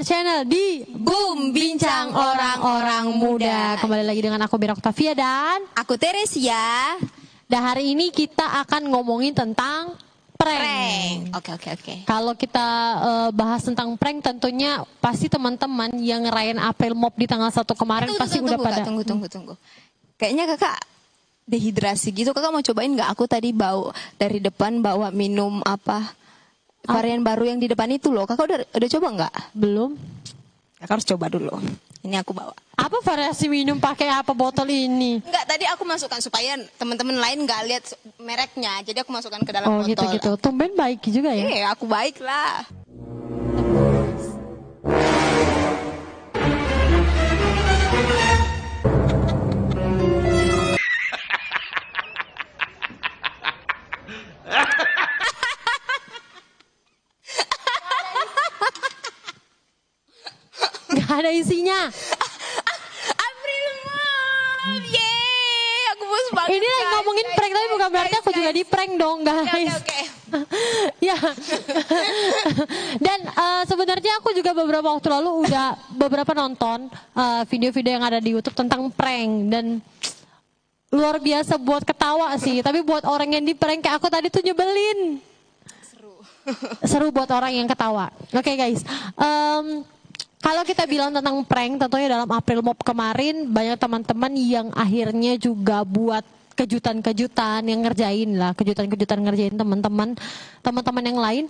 channel di Boom Bincang Orang-Orang Muda. Kembali lagi dengan aku Mira Octavia dan aku Teresia. Dan hari ini kita akan ngomongin tentang prank. Oke. Kalau kita bahas tentang prank, tentunya pasti teman-teman yang ngerayain April Mop di tanggal 1 kemarin pasti udah pada. Tunggu. Kayaknya kakak dehidrasi gitu. Kakak mau cobain nggak? Aku tadi dari depan bawa minum apa? Varian baru yang di depan itu loh. Kakak udah coba nggak? Belum. Kakak harus coba dulu. Ini aku bawa. Apa variasi minum pakai apa botol ini? Enggak, tadi aku masukkan supaya teman-teman lain nggak lihat mereknya. Jadi aku masukkan ke dalam botol. Gitu. Tumben baik juga ya. Iya, aku baik lah. Gak ada isinya. April Mop, yeay, aku bos banget. Ini lagi ngomongin prank tapi bukan berarti aku juga di prank dong guys. Oke. Ya. Dan sebenarnya aku juga beberapa waktu lalu udah beberapa nonton video-video yang ada di YouTube tentang prank dan luar biasa buat ketawa sih. Tapi buat orang yang di prank kayak aku tadi tuh nyebelin. Seru buat orang yang ketawa. Oke, guys. Kalau kita bilang tentang prank, tentunya dalam April Mop kemarin banyak teman-teman yang akhirnya juga buat kejutan-kejutan yang ngerjain lah, kejutan-kejutan ngerjain teman-teman yang lain.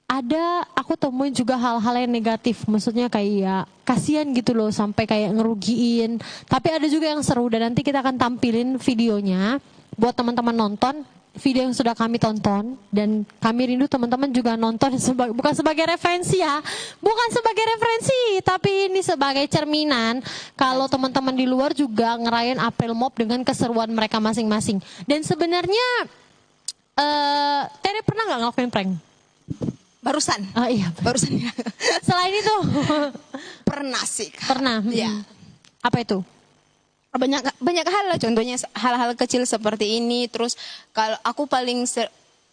Ada aku temuin juga hal-hal yang negatif, maksudnya kayak kasihan gitu loh sampai kayak ngerugiin. Tapi ada juga yang seru dan nanti kita akan tampilin videonya buat teman-teman nonton. Video yang sudah kami tonton dan kami rindu teman-teman juga nonton bukan sebagai referensi ya, bukan sebagai referensi, tapi ini sebagai cerminan kalau teman-teman di luar juga ngerayain April Mop dengan keseruan mereka masing-masing. Dan sebenarnya Tere pernah nggak ngelakuin prank? Barusan. Iya. Barusan ya. Selain itu pernah sih. Pernah. Iya. Apa itu? Banyak hal lah, contohnya hal-hal kecil seperti ini. Terus kalau aku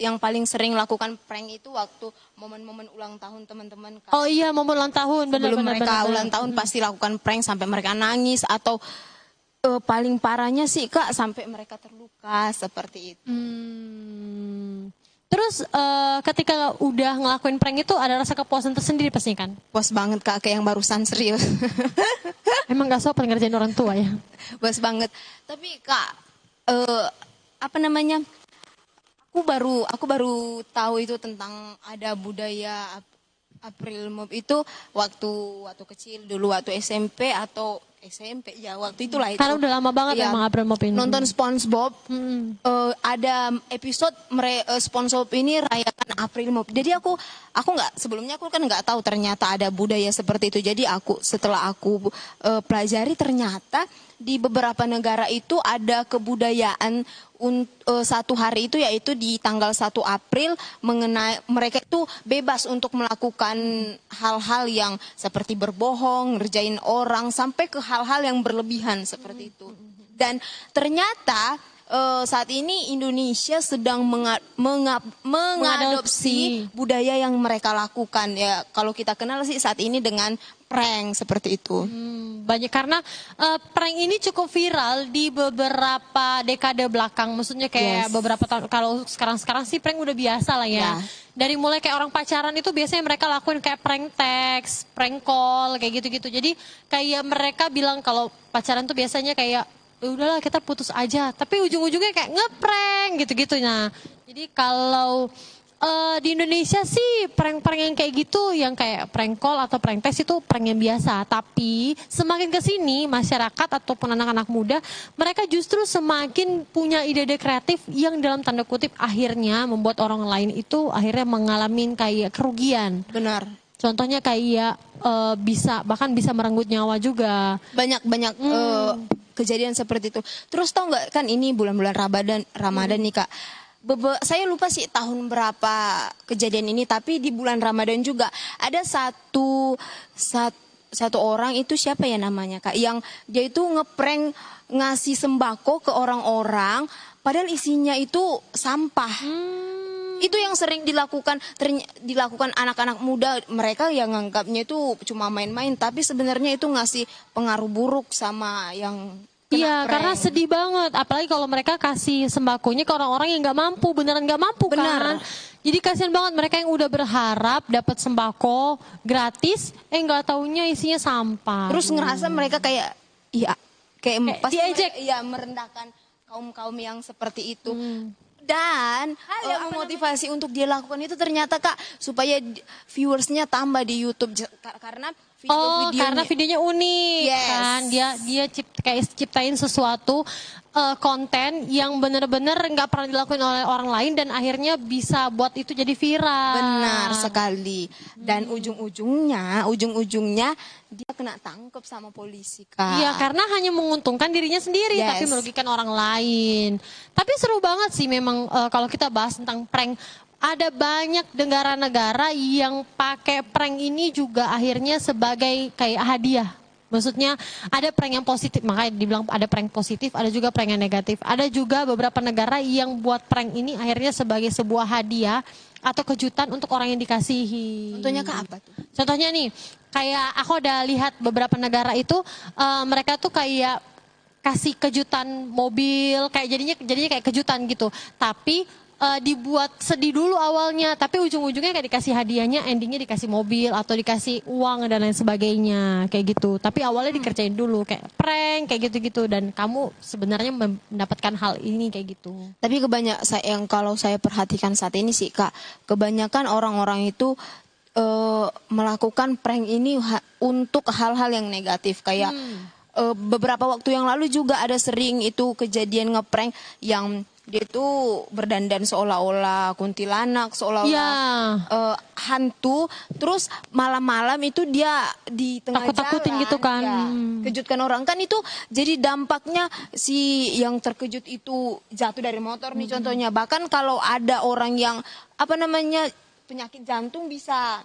yang paling sering lakukan prank itu waktu momen-momen ulang tahun teman-teman. Oh iya, momen ulang tahun, benar-benar. Mereka ulang tahun pasti lakukan prank sampai mereka nangis atau paling parahnya sih Kak sampai mereka terluka seperti itu. Terus ketika udah ngelakuin prank itu ada rasa kepuasan tersendiri pasti kan? Puas banget Kak, kayak yang barusan, serius. Emang gak sopan ngerjain orang tua ya? Puas banget. Tapi Kak, apa namanya? Aku baru tahu itu tentang ada budaya April Mop itu waktu kecil dulu, waktu SMP atau SMP ya waktu itulah itu. Karena udah lama banget ya, emang April Mop ini. Nonton SpongeBob, ada episode SpongeBob ini rayakan April Mop. Jadi aku sebelumnya aku kan nggak tahu ternyata ada budaya seperti itu. Jadi setelah aku pelajari ternyata di beberapa negara itu ada kebudayaan satu hari itu yaitu di tanggal 1 April mengenai mereka itu bebas untuk melakukan hal-hal yang seperti berbohong, ngerjain orang sampai ke hal-hal yang berlebihan seperti itu. Dan ternyata saat ini Indonesia sedang mengadopsi budaya yang mereka lakukan ya. Kalau kita kenal sih saat ini dengan prank seperti itu. Banyak karena prank ini cukup viral di beberapa dekade belakang. Maksudnya kayak beberapa tahun. Kalau sekarang sih prank udah biasa lah ya. Dari mulai kayak orang pacaran itu biasanya mereka lakuin kayak prank text, prank call, kayak gitu-gitu. Jadi kayak mereka bilang kalau pacaran tuh biasanya kayak udahlah kita putus aja, tapi ujung-ujungnya kayak ngeprank gitu-gitu. Nah, jadi kalau di Indonesia sih prank-prank yang kayak gitu, yang kayak prank call atau prank text itu prank yang biasa. Tapi semakin kesini masyarakat ataupun anak-anak muda, mereka justru semakin punya ide-ide kreatif yang dalam tanda kutip akhirnya membuat orang lain itu akhirnya mengalami kayak kerugian. Benar. Contohnya kayak bahkan bisa merenggut nyawa juga. Banyak kejadian seperti itu. Terus tau nggak kan ini bulan-bulan Ramadan nih Kak. Saya lupa sih tahun berapa kejadian ini, tapi di bulan Ramadan juga ada satu orang itu siapa ya namanya Kak, yang dia itu ngeprank ngasih sembako ke orang-orang padahal isinya itu sampah. Itu yang sering dilakukan anak-anak muda, mereka yang nganggapnya itu cuma main-main, tapi sebenarnya itu ngasih pengaruh buruk sama yang Iya, kena karena prank. sedih banget. Apalagi kalau mereka kasih sembakonya ke orang-orang yang nggak mampu, beneran nggak mampu kan. Benar. Jadi kasihan banget mereka yang udah berharap dapat sembako gratis, nggak taunya isinya sampah. Terus ngerasa mereka kayak iya kayak pasti diejek. iya merendahkan kaum yang seperti itu. Dan yang memotivasi untuk dia lakukan itu ternyata Kak supaya viewersnya tambah di YouTube karena video-videonya Karena videonya unik Yes. kan. Dia kayak ciptain sesuatu konten yang bener-bener nggak pernah dilakuin oleh orang lain dan akhirnya bisa buat itu jadi viral. benar sekali. Dan ujung-ujungnya dia kena tangkap sama polisi Kak. Iya, karena hanya menguntungkan dirinya sendiri, Yes. tapi merugikan orang lain. Tapi seru banget sih memang kalau kita bahas tentang prank. Ada banyak negara-negara yang pakai prank ini juga akhirnya sebagai kayak hadiah. Maksudnya ada prank yang positif, makanya dibilang ada prank positif, ada juga prank yang negatif. Ada juga beberapa negara yang buat prank ini akhirnya sebagai sebuah hadiah atau kejutan untuk orang yang dikasihi. Contohnya Kak apa tuh? Contohnya nih, kayak aku udah lihat beberapa negara itu mereka tuh kayak kasih kejutan mobil, kayak jadinya kayak kejutan gitu. Tapi dibuat sedih dulu awalnya, tapi ujung-ujungnya kayak dikasih hadiahnya, endingnya dikasih mobil atau dikasih uang dan lain sebagainya, kayak gitu. Tapi awalnya dikerjain dulu kayak prank kayak gitu-gitu dan kamu sebenarnya mendapatkan hal ini kayak gitu. Tapi yang kalau saya perhatikan saat ini sih Kak, kebanyakan orang-orang itu melakukan prank ini untuk hal-hal yang negatif kayak beberapa waktu yang lalu juga ada sering itu kejadian ngeprank yang dia tuh berdandan seolah-olah kuntilanak, seolah-olah hantu, terus malam-malam itu dia di tengah Takut-takutin jalan, gitu kan. ya, kejutkan orang kan itu jadi dampaknya si yang terkejut itu jatuh dari motor nih contohnya. Bahkan kalau ada orang yang penyakit jantung bisa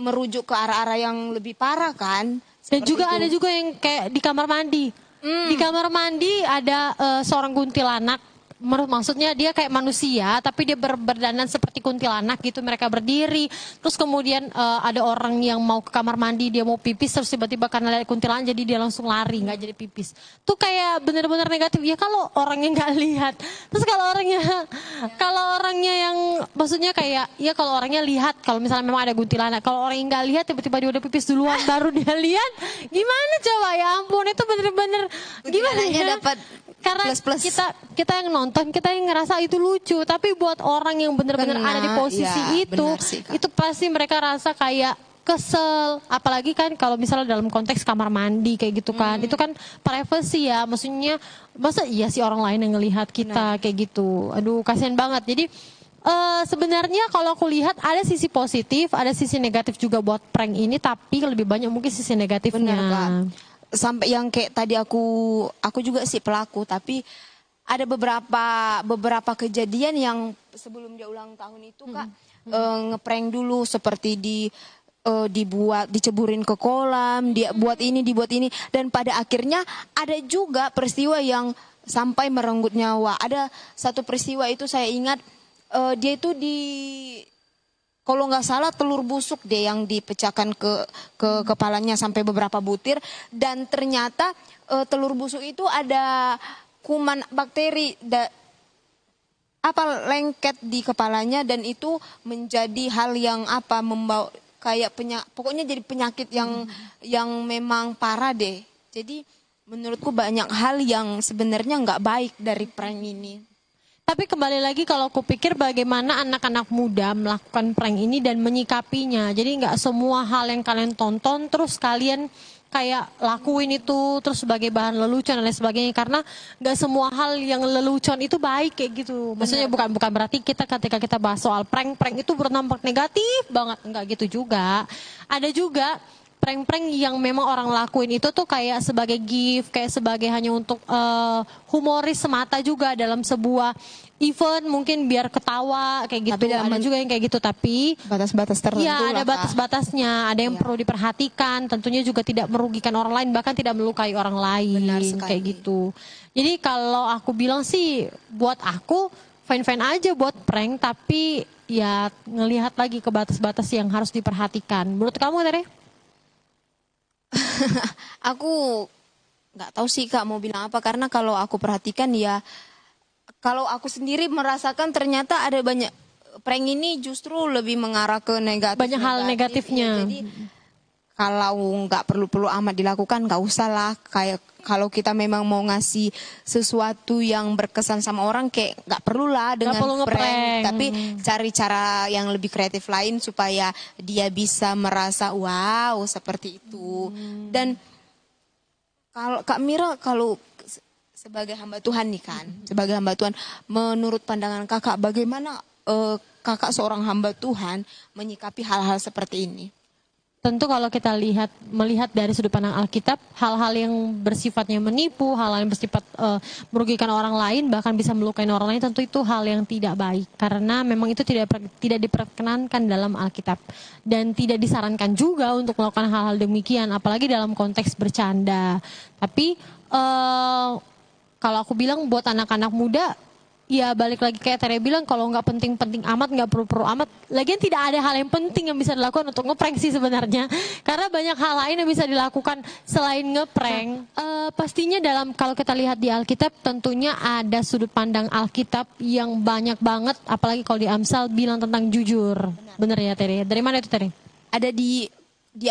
merujuk ke arah-arah yang lebih parah kan. Dan Seperti juga itu. ada juga yang kayak di kamar mandi. Di kamar mandi ada seorang kuntilanak. Maksudnya dia kayak manusia tapi dia berdandan seperti kuntilanak gitu, mereka berdiri terus kemudian ada orang yang mau ke kamar mandi, dia mau pipis terus tiba-tiba karena ada kuntilanak jadi dia langsung lari nggak jadi pipis. Tuh kayak bener-bener negatif ya kalau orangnya nggak lihat. Terus kalau orangnya yang maksudnya kayak ya kalau orangnya lihat, kalau misalnya memang ada kuntilanak, kalau orang yang nggak lihat tiba-tiba dia udah pipis duluan baru dia lihat, gimana coba, ya ampun itu bener-bener gimana Kuntilanaknya ya, dapat karena plus-plus. kita yang nonton, kita yang ngerasa itu lucu, tapi buat orang yang benar-benar Kena, ada di posisi ya, itu benar sih, Kak. itu pasti mereka rasa kayak kesel, apalagi kan kalau misalnya dalam konteks kamar mandi kayak gitu kan, itu kan privacy ya, maksudnya masa iya sih orang lain yang ngelihat kita kayak gitu, aduh kasihan banget. Jadi sebenarnya kalau aku lihat ada sisi positif, ada sisi negatif juga buat prank ini, tapi lebih banyak mungkin sisi negatifnya. Benar Kak. Sampai yang kayak tadi aku juga sih pelaku, tapi ada beberapa kejadian yang sebelum dia ulang tahun itu Kak ngeprank dulu seperti diceburin ke kolam, dia buat ini dan pada akhirnya ada juga peristiwa yang sampai merenggut nyawa. Ada satu peristiwa itu saya ingat dia itu kalau nggak salah telur busuk deh yang dipecahkan ke kepalanya sampai beberapa butir, dan ternyata telur busuk itu ada kuman bakteri lengket di kepalanya, dan itu menjadi hal yang membawa kayak pokoknya jadi penyakit yang memang parah deh. Jadi menurutku banyak hal yang sebenarnya nggak baik dari prank ini. Tapi kembali lagi kalau aku pikir bagaimana anak-anak muda melakukan prank ini dan menyikapinya. Jadi nggak semua hal yang kalian tonton terus kalian kayak lakuin itu terus sebagai bahan lelucon dan lain sebagainya. Karena nggak semua hal yang lelucon itu baik kayak gitu. Maksudnya bukan berarti ketika kita bahas soal prank itu berdampak negatif banget. Nggak gitu juga. Ada juga prank-prank yang memang orang lakuin itu tuh kayak sebagai gift, kayak sebagai hanya untuk humoris semata juga dalam sebuah event, mungkin biar ketawa kayak gitu. Tapi ada juga yang kayak gitu, tapi batas-batas tertentu ya ada lah, Kak. batas-batasnya, ada yang perlu diperhatikan, tentunya juga tidak merugikan orang lain, bahkan tidak melukai orang lain. Benar sekali. Kayak gitu. Jadi kalau aku bilang sih buat aku fine-fine aja buat prank, tapi ya ngelihat lagi ke batas-batas yang harus diperhatikan. Menurut kamu, Tere? Aku nggak tahu sih Kak mau bilang apa, karena kalau aku perhatikan ya, kalau aku sendiri merasakan ternyata ada banyak prank ini justru lebih mengarah ke negatif. Banyak hal negatifnya. Ya, jadi kalau nggak perlu-perlu amat dilakukan, nggak usah lah. Kayak kalau kita memang mau ngasih sesuatu yang berkesan sama orang, kayak nggak perlu lah dengan perlu prank. ngeprank. Tapi cari cara yang lebih kreatif lain supaya dia bisa merasa wow seperti itu. Dan kalau Kak Mira, kalau sebagai hamba Tuhan nih kan, sebagai hamba Tuhan, menurut pandangan kakak, bagaimana kakak seorang hamba Tuhan menyikapi hal-hal seperti ini? Tentu kalau kita melihat dari sudut pandang Alkitab, hal-hal yang bersifatnya menipu, hal-hal yang bersifat merugikan orang lain, bahkan bisa melukai orang lain, tentu itu hal yang tidak baik. Karena memang itu tidak diperkenankan dalam Alkitab. Dan tidak disarankan juga untuk melakukan hal-hal demikian, apalagi dalam konteks bercanda. Tapi kalau aku bilang buat anak-anak muda, ya balik lagi kayak Tere bilang, kalau nggak penting-penting amat, nggak perlu-perlu amat. Lagian tidak ada hal yang penting yang bisa dilakukan untuk ngeprank sih sebenarnya. Karena banyak hal lain yang bisa dilakukan selain ngeprank. Pastinya kalau kita lihat di Alkitab, tentunya ada sudut pandang Alkitab yang banyak banget. Apalagi kalau di Amsal bilang tentang jujur. Bener ya Tere? Dari mana itu Tere? Ada di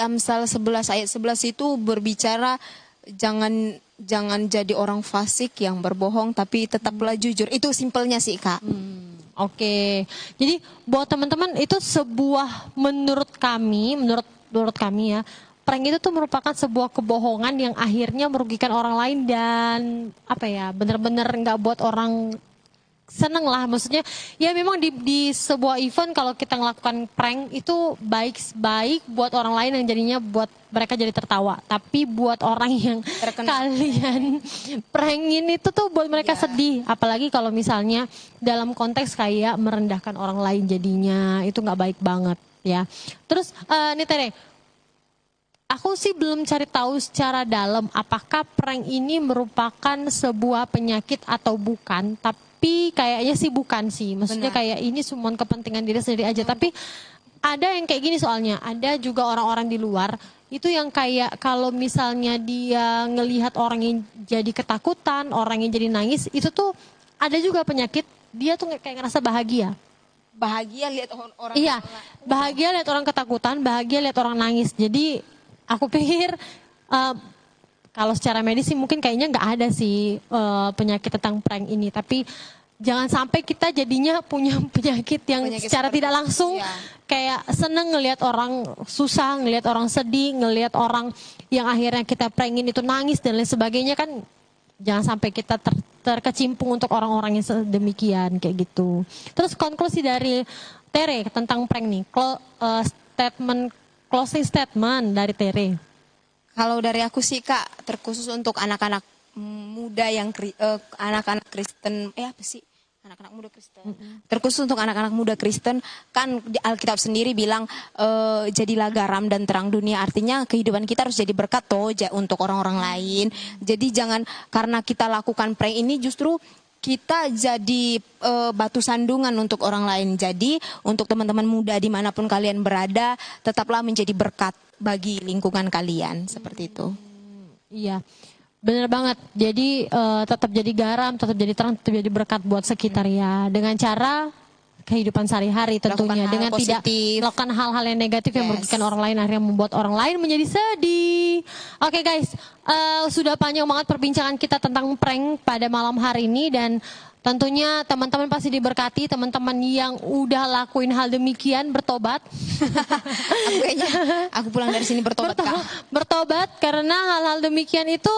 Amsal 11 ayat 11 itu berbicara jangan jadi orang fasik yang berbohong, tapi tetaplah jujur. Itu simpelnya sih Kak. Oke. Jadi buat teman-teman itu menurut kami ya, prank itu tuh merupakan sebuah kebohongan yang akhirnya merugikan orang lain dan benar-benar nggak buat orang seneng lah. Maksudnya ya memang di sebuah event kalau kita melakukan prank itu baik buat orang lain yang jadinya buat mereka jadi tertawa. Tapi buat orang yang kalian prankin itu tuh buat mereka sedih. Apalagi kalau misalnya dalam konteks kayak merendahkan orang lain, jadinya itu nggak baik banget ya. Terus nih Tere, aku sih belum cari tahu secara dalam apakah prank ini merupakan sebuah penyakit atau bukan. Tapi kayaknya sih bukan sih. Maksudnya kayak ini cuma kepentingan diri sendiri aja. Tapi ada yang kayak gini soalnya. Ada juga orang-orang di luar itu yang kayak kalau misalnya dia ngelihat orang yang jadi ketakutan, orang yang jadi nangis, itu tuh ada juga penyakit. Dia tuh kayak ngerasa bahagia. Bahagia lihat orang. Iya, bahagia lihat orang ketakutan, bahagia lihat orang nangis. Jadi aku pikir kalau secara medis sih mungkin kayaknya nggak ada sih penyakit tentang prank ini. Tapi jangan sampai kita jadinya punya penyakit yang secara tidak langsung kayak seneng ngelihat orang susah, ngelihat orang sedih, ngelihat orang yang akhirnya kita prankin itu nangis dan lain sebagainya kan. Jangan sampai kita terkecimpung untuk orang-orang yang sedemikian kayak gitu. Terus konklusi dari Tere tentang prank nih, closing statement dari Tere. Kalau dari aku sih Kak, terkhusus untuk anak-anak muda yang anak-anak Kristen, anak-anak muda Kristen. Terkhusus untuk anak-anak muda Kristen, kan di Alkitab sendiri bilang jadilah garam dan terang dunia. Artinya kehidupan kita harus jadi berkat untuk orang-orang lain. Jadi jangan karena kita lakukan prank ini justru kita jadi batu sandungan untuk orang lain. Jadi untuk teman-teman muda dimanapun kalian berada, tetaplah menjadi berkat bagi lingkungan kalian, seperti itu. Iya, benar banget. Jadi tetap jadi garam, tetap jadi terang, tetap jadi berkat buat sekitar ya. Dengan cara kehidupan sehari-hari tentunya. Dengan tidak melakukan hal-hal yang negatif yang merugikan orang lain, akhirnya membuat orang lain menjadi sedih. Oke guys, sudah panjang banget perbincangan kita tentang prank pada malam hari ini. Dan tentunya teman-teman pasti diberkati, teman-teman yang udah lakuin hal demikian bertobat. Aku pulang dari sini bertobat Kak. Bertobat karena hal-hal demikian itu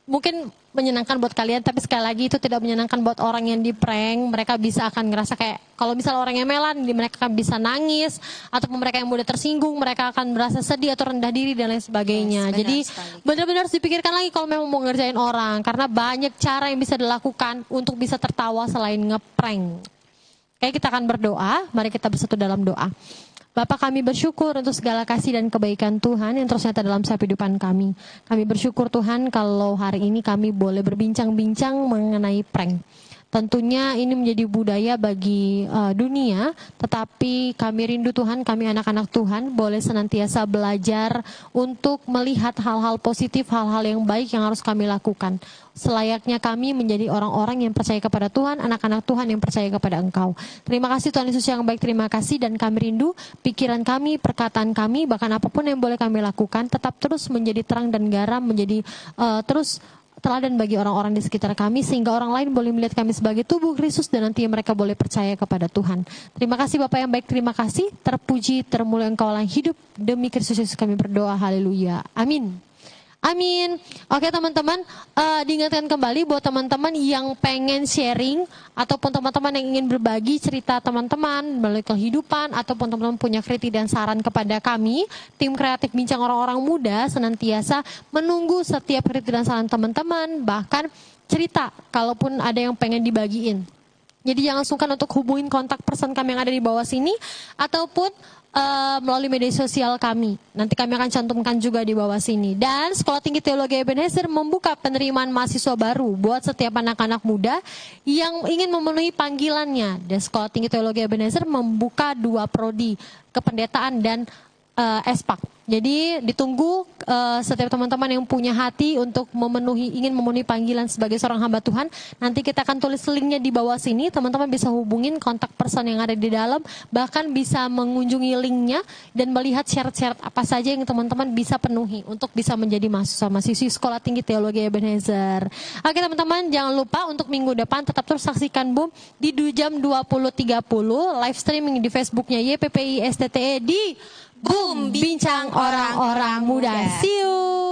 mungkin menyenangkan buat kalian, tapi sekali lagi itu tidak menyenangkan buat orang yang di prank. Mereka bisa akan ngerasa kayak kalau misalnya orang yang melan, mereka akan bisa nangis, ataupun mereka yang mudah tersinggung, mereka akan merasa sedih atau rendah diri dan lain sebagainya. Jadi benar-benar harus dipikirkan lagi kalau memang mau ngerjain orang, karena banyak cara yang bisa dilakukan untuk bisa tertawa selain ngeprank. Kayak kita akan berdoa, mari kita bersatu dalam doa. Bapak, kami bersyukur untuk segala kasih dan kebaikan Tuhan yang terus nyata dalam setiap kehidupan kami. Kami bersyukur Tuhan kalau hari ini kami boleh berbincang-bincang mengenai prank. Tentunya ini menjadi budaya bagi dunia, tetapi kami rindu Tuhan, kami anak-anak Tuhan boleh senantiasa belajar untuk melihat hal-hal positif, hal-hal yang baik yang harus kami lakukan. Selayaknya kami menjadi orang-orang yang percaya kepada Tuhan, anak-anak Tuhan yang percaya kepada Engkau. Terima kasih Tuhan Yesus yang baik, terima kasih, dan kami rindu pikiran kami, perkataan kami, bahkan apapun yang boleh kami lakukan, tetap terus menjadi terang dan garam, menjadi terus teladan bagi orang-orang di sekitar kami, sehingga orang lain boleh melihat kami sebagai tubuh Kristus dan nantinya mereka boleh percaya kepada Tuhan. Terima kasih Bapak yang baik, terima kasih. Terpuji, termulia Engkau Allah hidup. Demi Kristus Yesus kami berdoa, haleluya. Amin. Amin. Oke teman-teman, diingatkan kembali buat teman-teman yang pengen sharing ataupun teman-teman yang ingin berbagi cerita teman-teman melalui kehidupan ataupun teman-teman punya kritik dan saran kepada kami, tim kreatif Bincang Orang-Orang Muda senantiasa menunggu setiap kritik dan saran teman-teman, bahkan cerita kalaupun ada yang pengen dibagiin. Jadi jangan sungkan untuk hubungin kontak person kami yang ada di bawah sini ataupun melalui media sosial kami. Nanti kami akan cantumkan juga di bawah sini. Dan Sekolah Tinggi Teologi Ebenezer membuka penerimaan mahasiswa baru buat setiap anak-anak muda yang ingin memenuhi panggilannya. Dan Sekolah Tinggi Teologi Ebenezer membuka 2 prodi, kependetaan dan espak. Jadi ditunggu setiap teman-teman yang punya hati untuk ingin memenuhi panggilan sebagai seorang hamba Tuhan. Nanti kita akan tulis linknya di bawah sini. Teman-teman bisa hubungin kontak person yang ada di dalam. Bahkan bisa mengunjungi linknya dan melihat syarat-syarat apa saja yang teman-teman bisa penuhi untuk bisa menjadi mahasiswa-mahasiswi Sekolah Tinggi Teologi Ebenezer. Oke teman-teman, jangan lupa untuk minggu depan tetap terus saksikan Boom di jam 20.30 live streaming di Facebooknya YPPI STTE di Boom Bincang Orang-Orang Muda. See you.